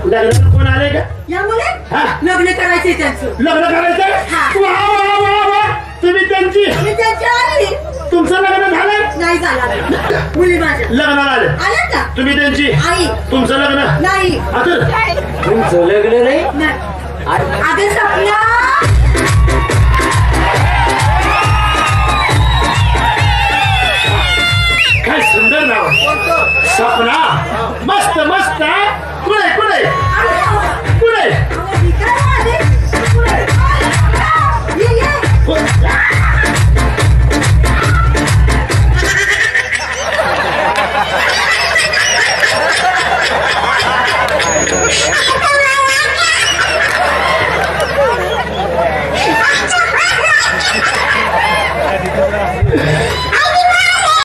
लग्नाला कोण आले का? या मुले हा. लग्न करायचंय त्यांचं. लग्न करायचंय? हा. वा वा वा वा, तुम्ही त्यांची? मी त्यांची आई. तुमचं लग्न झालं? नाही झालं. मुली माझ्या लग्नाला आले. आल्या का? तुम्ही त्यांची आई. तुमचं लग्न नाही. आता तुमचं लग्न नाही? नाही. अगं सपना